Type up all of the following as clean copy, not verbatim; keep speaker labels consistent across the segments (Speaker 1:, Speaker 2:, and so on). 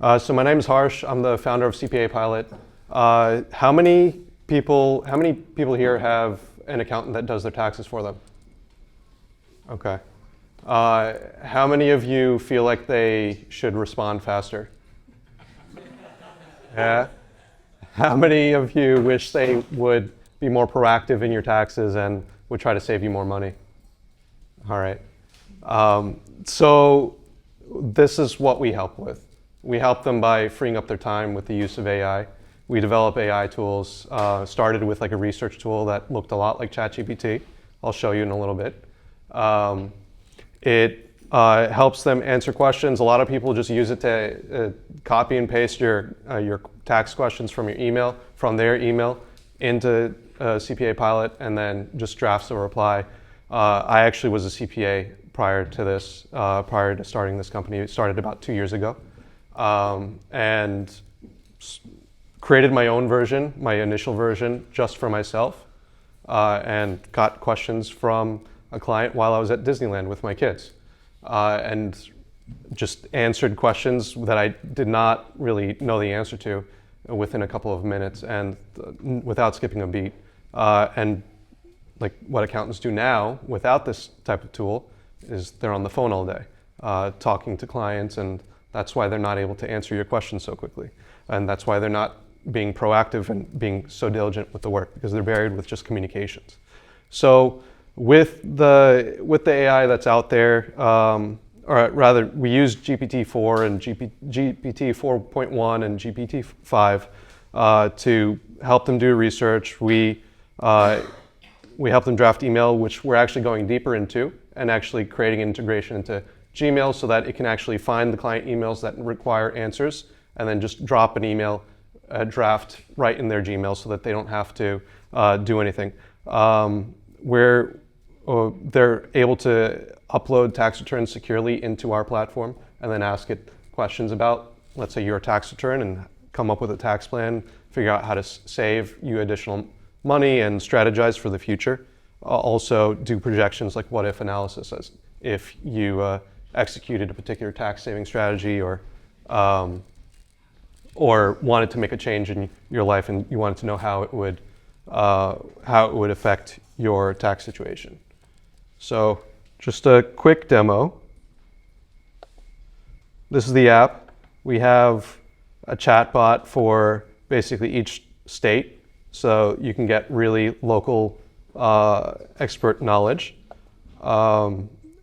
Speaker 1: So my name is Harsh. I'm the founder of CPA Pilot. How many people here have an accountant that does their taxes for them? Okay. How many of you feel like they should respond faster? Yeah. How many of you wish they would be more proactive in your taxes and would try to save you more money? All right. So this is what we help with. We help them by freeing up their time with the use of AI. We develop AI tools, started with like a research tool that looked a lot like ChatGPT. I'll show you in a little bit. It helps them answer questions. A lot of people just use it to copy and paste your tax questions from their email into CPA Pilot, and then just drafts a reply. I actually was a CPA prior to this, prior to starting this company. It started about 2 years ago, and created my own version, my initial version, just for myself, and got questions from a client while I was at Disneyland with my kids, and just answered questions that I did not really know the answer to within a couple of minutes and without skipping a beat. And like what accountants do now without this type of tool is they're on the phone all day talking to clients, and that's why they're not able to answer your questions so quickly. And that's why they're not being proactive and being so diligent with the work, because they're buried with just communications. So with the AI that's out there, or rather we use GPT-4 and GPT 4.1 and GPT-5 to help them do research. We help them draft email, which we're actually going deeper into, and actually creating integration into Gmail so that it can actually find the client emails that require answers, and then just drop an email draft right in their Gmail so that they don't have to do anything. They're able to upload tax returns securely into our platform and then ask it questions about, let's say, your tax return, and come up with a tax plan, figure out how to save you additional money and strategize for the future. Also do projections like what if analysis, as if you executed a particular tax saving strategy or wanted to make a change in your life and you wanted to know how it would affect your tax situation. So just a quick demo. This is the app. We have a chat bot for basically each state, so you can get really local expert knowledge.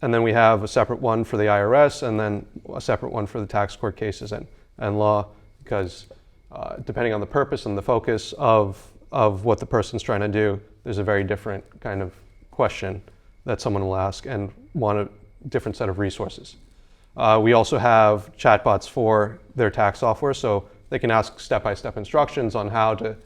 Speaker 1: And then we have a separate one for the IRS, and then a separate one for the tax court cases and law, because depending on the purpose and the focus of what the person's trying to do, there's a very different kind of question that someone will ask and want a different set of resources. We also have chatbots for their tax software, so they can ask step-by-step instructions on how to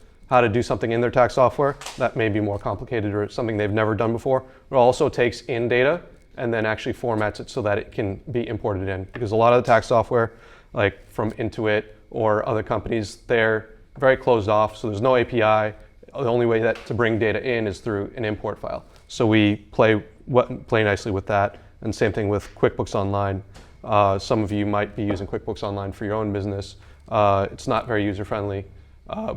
Speaker 1: do something in their tax software that may be more complicated or something they've never done before. It also takes in data and then actually formats it so that it can be imported in, because a lot of the tax software, like from Intuit or other companies, they're very closed off, so there's no API. The only way to bring data in is through an import file. So we play nicely with that, and same thing with QuickBooks Online. Some of you might be using QuickBooks Online for your own business. It's not very user-friendly,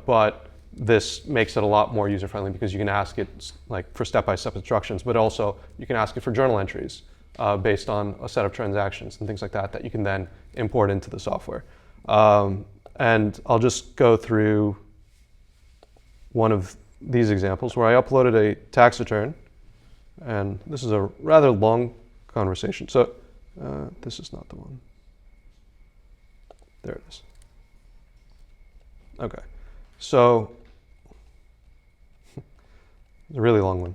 Speaker 1: but this makes it a lot more user-friendly because you can ask it like for step-by-step instructions, but also you can ask it for journal entries based on a set of transactions and things like that you can then import into the software. And I'll just go through one of these examples where I uploaded a tax return, and this is a rather long conversation. So this is not the one. There it is. Okay, so it's a really long one.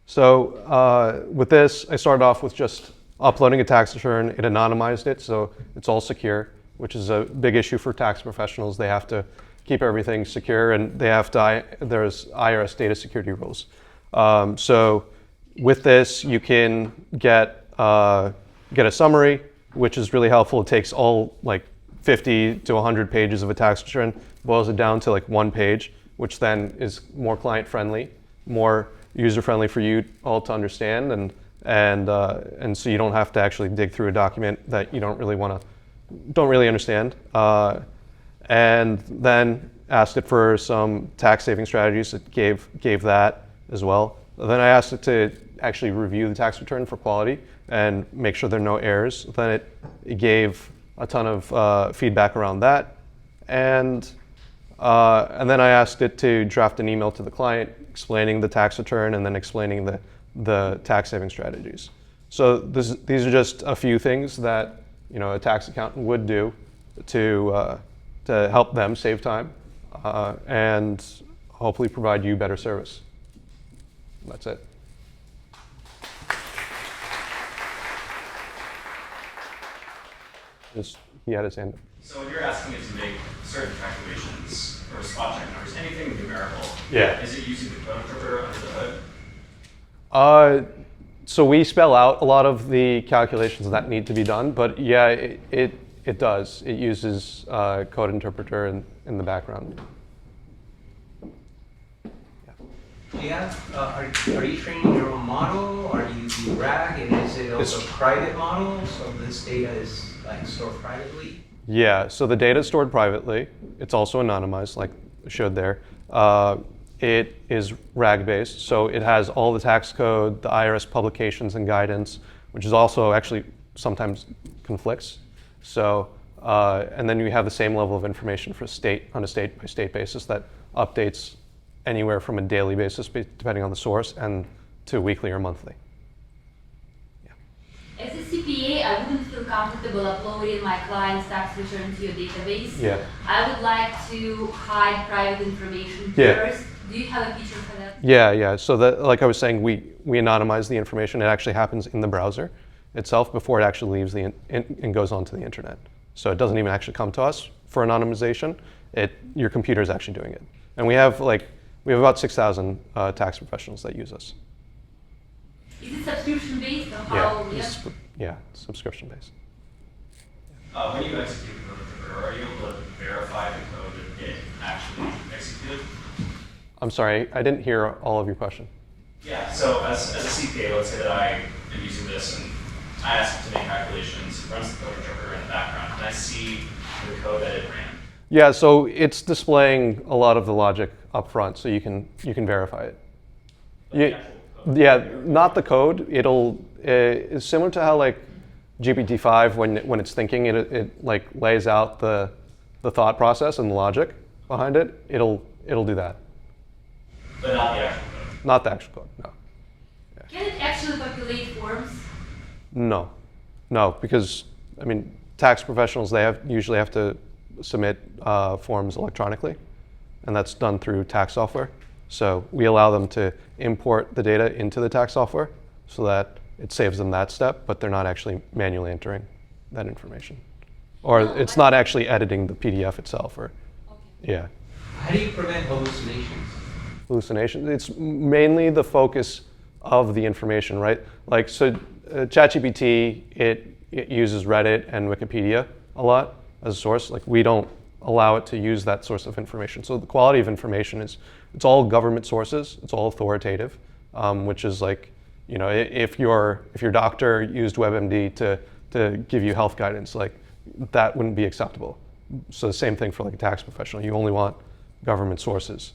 Speaker 1: So with this, I started off with just uploading a tax return. It anonymized it, so it's all secure, which is a big issue for tax professionals. They have to keep everything secure, and there's IRS data security rules. So with this, you can get a summary, which is really helpful. It takes all like 50 to 100 pages of a tax return, boils it down to like one page, which then is more client-friendly, more user-friendly for you all to understand, and so you don't have to actually dig through a document that you don't really want to don't really understand. And then asked it for some tax saving strategies. It gave that as well. Then I asked it to actually review the tax return for quality and make sure there are no errors. Then it gave a ton of feedback around that. And then I asked it to draft an email to the client explaining the tax return and then explaining the tax saving strategies. So these are just a few things that a tax accountant would do to help them save time and hopefully provide you better service. That's it. He had his hand up.
Speaker 2: So when you're asking it to make certain calculations or spot check numbers, anything numerical,
Speaker 1: Yeah.
Speaker 2: Is it using the code interpreter under the hood?
Speaker 1: So we spell out a lot of the calculations that need to be done, but yeah, it does. It uses code interpreter in the background.
Speaker 3: Yeah. Are you training your own model? Are you using RAG? And is it also a private model? So this data is stored privately?
Speaker 1: Yeah, so the data is stored privately. It's also anonymized, like I showed there. It is RAG-based, so it has all the tax code, the IRS publications and guidance, which is also actually sometimes conflicts. So, and then you have the same level of information for on a state-by-state basis that updates anywhere from a daily basis, depending on the source, and to weekly or monthly.
Speaker 4: As a CPA, I wouldn't feel comfortable uploading my client's tax return to your database.
Speaker 1: Yeah.
Speaker 4: I would like to hide private information
Speaker 1: Yeah.
Speaker 4: first. Do you have a feature for that?
Speaker 1: Yeah. So like I was saying, we anonymize the information. It actually happens in the browser itself before it actually leaves and goes onto the internet. So it doesn't even actually come to us for anonymization. Your computer is actually doing it. And we have about 6,000 tax professionals that use us.
Speaker 4: Is it subscription based or how?
Speaker 1: Yeah, subscription based.
Speaker 2: When you execute the code interpreter, are you able to verify the code that it actually executed?
Speaker 1: I'm sorry, I didn't hear all of your question.
Speaker 2: Yeah, so as a CPA, let's say that I am using this and I ask it to make calculations, it runs the code interpreter in the background, and I see the code that it ran.
Speaker 1: Yeah, so it's displaying a lot of the logic up front, so you can verify it. Yeah, not the code. It's similar to how GPT-5 when it's thinking, it lays out the thought process and the logic behind it. It'll do that.
Speaker 2: But not the actual code.
Speaker 1: Not the actual code. No.
Speaker 4: Can it actually populate forms?
Speaker 1: No, because tax professionals usually have to submit forms electronically, and that's done through tax software. So we allow them to import the data into the tax software so that it saves them that step, but they're not actually manually entering that information. Or it's not actually editing the PDF itself. Yeah.
Speaker 3: How do you prevent hallucinations?
Speaker 1: Hallucinations? It's mainly the focus of the information, right? ChatGPT, it uses Reddit and Wikipedia a lot as a source. We don't allow it to use that source of information. So the quality of information it's all government sources, it's all authoritative, which is if your doctor used WebMD to give you health guidance, that wouldn't be acceptable. So the same thing for a tax professional. You only want government sources.